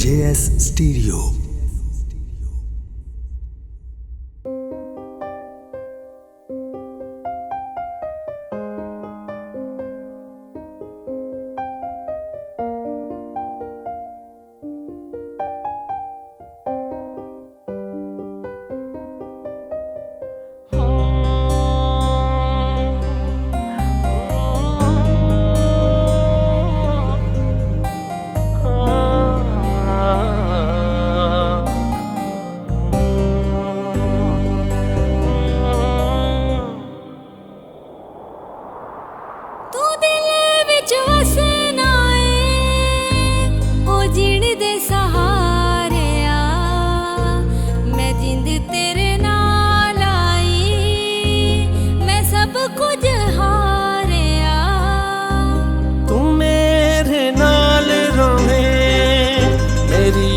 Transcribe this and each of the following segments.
JS Stereo।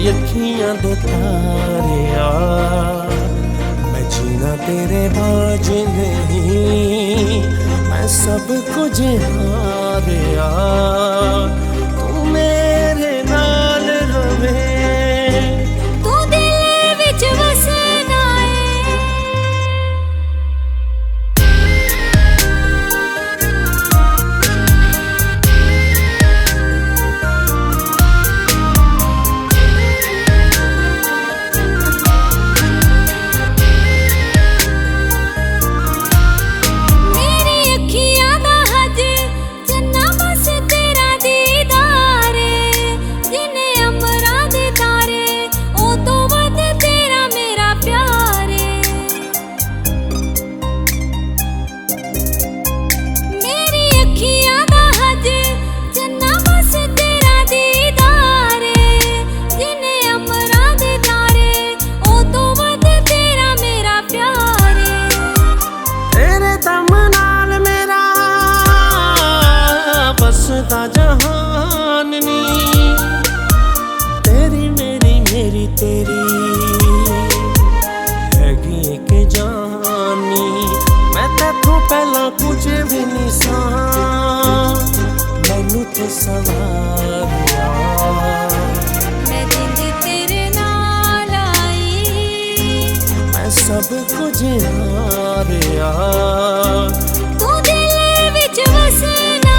अखियां दे तारिया मैं जीना तेरे बाज नहीं, मैं सब कुछ हारिया तू मेरे नाल रवे। तू दिल विच वसना जहान नी तेरी मेरी मेरी तेरी हैगी एक जानी। मैं तेथों पहला कुछ भी नहीं सा, मैनू ते सवारिया मैं जिंद तेरे नाल आई, मैं सब कुछ हारिया तू दिल विच वसना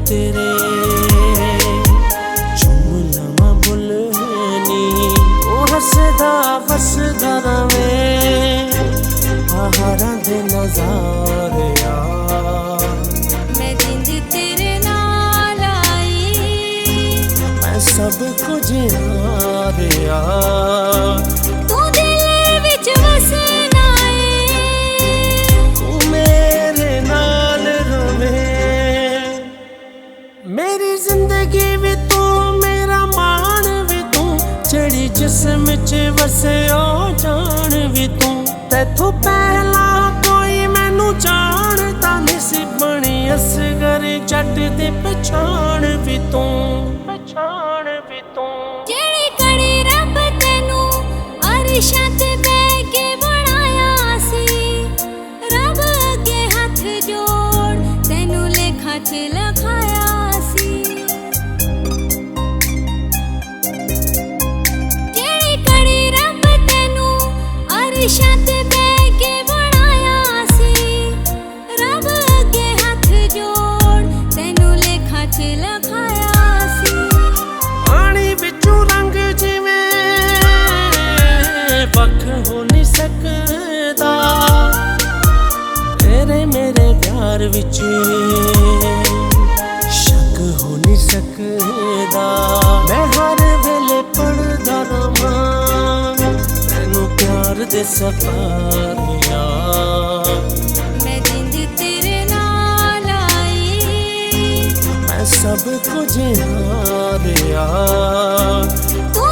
तेरे चुम लवा बुलनी ओ हसदा वसदा रवे पहाड़ां दे नजारे मैं जिंद तेरे नाल आई, मैं सब कुछ हारिया तू दिल विच वसना तू मेरे नाल रवे। मेरी जिंदगी भी तू मेरा मान भी तू, जड़ी जिस्म च वसे ओ जान भी तू। तैथों पहला कोई मैनू जानता नहीं सी, बनी असगर जट दी पछाण भी तू, पछाण भी तू। जेड़ी कड़ी रब तैनू अरशां ते बैठ के बनाया सी, रब अगे हथ जोड़ तैनू लेखा च लखाया सी। जेड़ी कड़ी रब तैनू अरशां ते बैठ के बनाया सी, रब अगे हथ जोड़ प्यार विच शक हो नहीं सकदा। मैं हर वेले पढ़दा रहां तैनू प्यार दे सफारियां। मैं जिंद तेरे नाल आई, मैं सब कुछ हारिया। तू